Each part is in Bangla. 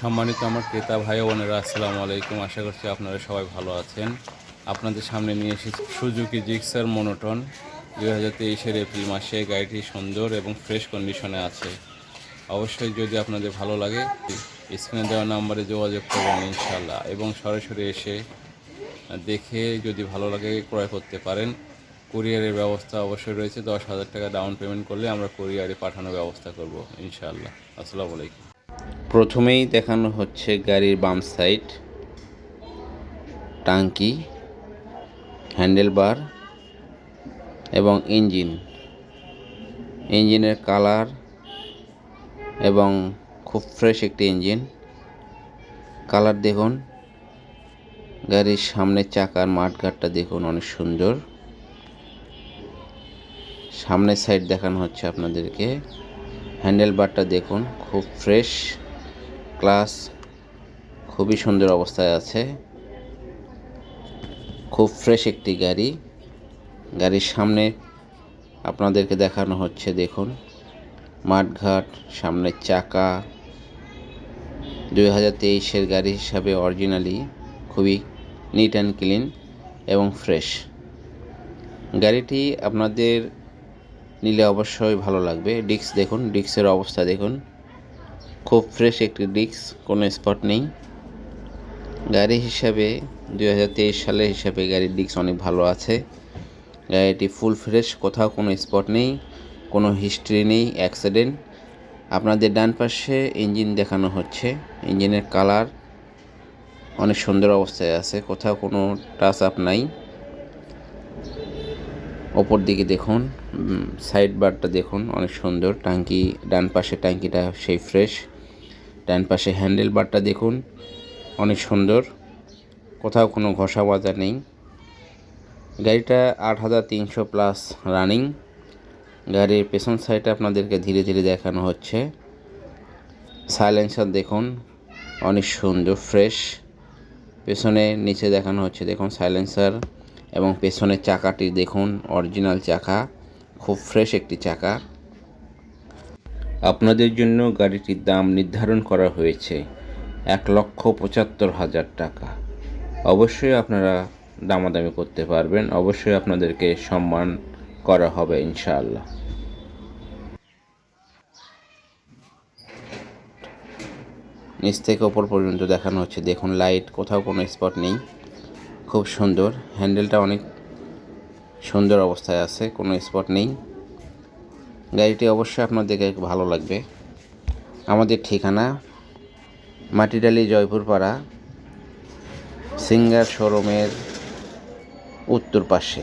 সম্মানিত আমার ক্রেতা ভাই ও বোনেরা, আসসালামু আলাইকুম। আশা করছি আপনারা সবাই ভালো আছেন। আপনাদের সামনে নিয়ে এসেছি সুজুকি জিক্সার মনোটন 2023-এর এপ্রিল মাসে। গাড়িটি সুন্দর এবং ফ্রেশ কন্ডিশনে আছে। অবশ্যই যদি আপনাদের ভালো লাগে স্ক্রিনে দেওয়া নাম্বারে যোগাযোগ করবেন ইনশাল্লাহ, এবং সরাসরি এসে দেখে যদি ভালো লাগে ক্রয় করতে পারেন। কুরিয়ারের ব্যবস্থা অবশ্যই রয়েছে। 10,000 টাকা ডাউন পেমেন্ট করলে আমরা কুরিয়ারে পাঠানোর ব্যবস্থা করব ইনশাল্লাহ। আসসালামু আলাইকুম। প্রথমেই দেখানো হচ্ছে গাড়ির বাম সাইড, টাঙ্কি, হ্যান্ডেলবার এবং ইঞ্জিনের কালার এবং খুব ফ্রেশ একটি ইঞ্জিন। কালার দেখুন, গাড়ির সামনের চাকার মাঠঘাটটা দেখুন, অনেক সুন্দর। সামনের সাইড দেখানো হচ্ছে আপনাদেরকে। হ্যান্ডেলবারটা দেখুন, খুব ফ্রেশ, ক্লাস, খুবই সুন্দর অবস্থায় আছে। খুব ফ্রেশ একটি গাড়ি। গাড়ির সামনে আপনাদেরকে দেখানো হচ্ছে, দেখুন মাঠঘাট, সামনের চাকা। 2023-এর গাড়ি হিসাবে অরিজিনালি খুবই নিট অ্যান্ড ক্লিন এবং ফ্রেশ। গাড়িটি আপনাদের নিলে অবশ্যই ভালো লাগবে। ডিস্ক দেখুন, ডিস্কের অবস্থা দেখুন, খুব ফ্রেশ একটি ডিস্ক, কোনো স্পট নেই। গাড়ি হিসাবে 2023 সালের হিসাবে গাড়ির ডিস্ক অনেক ভালো আছে। গাড়িটি ফুল ফ্রেশ, কোথাও কোনো স্পট নেই, কোনো হিস্ট্রি নেই অ্যাক্সিডেন্ট। আপনাদের ডান পাশে ইঞ্জিন দেখানো হচ্ছে। ইঞ্জিনের কালার অনেক সুন্দর অবস্থায় আছে, কোথাও কোনো টাচ আপ নাই। ওপর দিকে দেখুন, সাইড বারটা দেখুন, অনেক সুন্দর। টাঙ্কি, ডান পাশে টাঙ্কিটা সেই ফ্রেশ। ডান পাশে হ্যান্ডেল বারটা দেখুন, অনেক সুন্দর, কোথাও কোনো ঘষা মাজা নেই। গাড়িটা 8,300 প্লাস রানিং। গাড়ির পেছন সাইডে আপনাদেরকে ধীরে ধীরে দেখানো হচ্ছে। সাইলেন্সার দেখুন, অনেক সুন্দর, ফ্রেশ। পেছনে নিচে দেখানো হচ্ছে, দেখুন সাইলেন্সার এবং পেছনের চাকাটি দেখুন, অরিজিনাল চাকা, খুব ফ্রেশ একটি চাকা। আপনাদের জন্য গাড়িটির দাম নির্ধারণ করা হয়েছে 1,75,000 টাকা। অবশ্যই আপনারা দামাদামি করতে পারবেন, অবশ্যই আপনাদেরকে সম্মান করা হবে ইনশাআল্লাহ। নিচ থেকে ওপর পর্যন্ত দেখানো হচ্ছে, দেখুন লাইট, কোথাও কোনো স্পট নেই, খুব সুন্দর। হ্যান্ডেলটা অনেক সুন্দর অবস্থায় আছে, কোনো স্পট নেই। গাড়িটি অবশ্যই আপনাদেরকে ভালো লাগবে। আমাদের ঠিকানা মাটিডালি, জয়পুরপাড়া, সিঙ্গার শোরুমের উত্তর পাশে।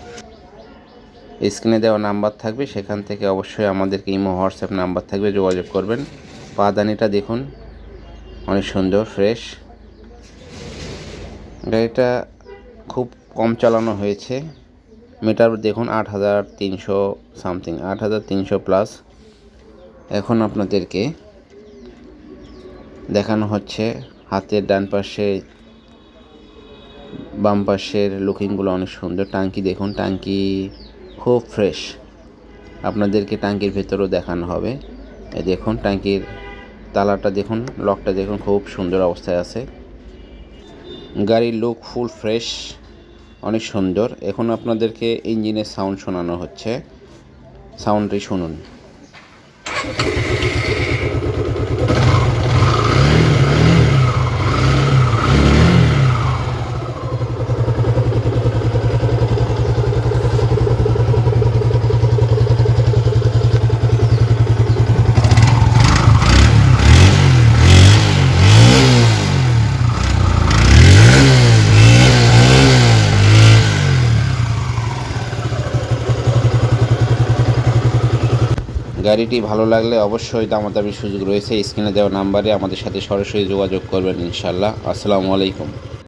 স্ক্রিনে দেওয়া নাম্বার থাকবে, সেখান থেকে অবশ্যই আমাদেরকে ইমো, হোয়াটসঅ্যাপ নাম্বার থাকবে, যোগাযোগ করবেন। পাদানিটা দেখুন, অনেক সুন্দর, ফ্রেশ। গাড়িটা খুব কম চালানো হয়েছে। মিটার দেখুন 8,300 সামথিং, 8,300 প্লাস। এখন আপনাদেরকে দেখানো হচ্ছে হাতের ডান পাশে, বাম পাশের লুকিংগুলো অনেক সুন্দর। টাঙ্কি দেখুন, টাঙ্কি খুব ফ্রেশ। আপনাদেরকে টাঙ্কির ভেতরেও দেখানো হবে। এই দেখুন, টাঙ্কির তালাটা দেখুন, লকটা দেখুন, খুব সুন্দর অবস্থায় আছে। গাড়ির লুক ফুল ফ্রেশ, অনেক সুন্দর। এখন আপনাদেরকে ইঞ্জিনের সাউন্ড শোনানো হচ্ছে, সাউন্ডটি শুনুন। গাড়িটি ভালো লাগলে অবশ্যই দামাদামির সুযোগ রয়েছে। স্ক্রিনে দেওয়া নাম্বারে আমাদের সাথে সরাসরি যোগাযোগ করবেন ইনশাআল্লাহ। আসসালামু আলাইকুম।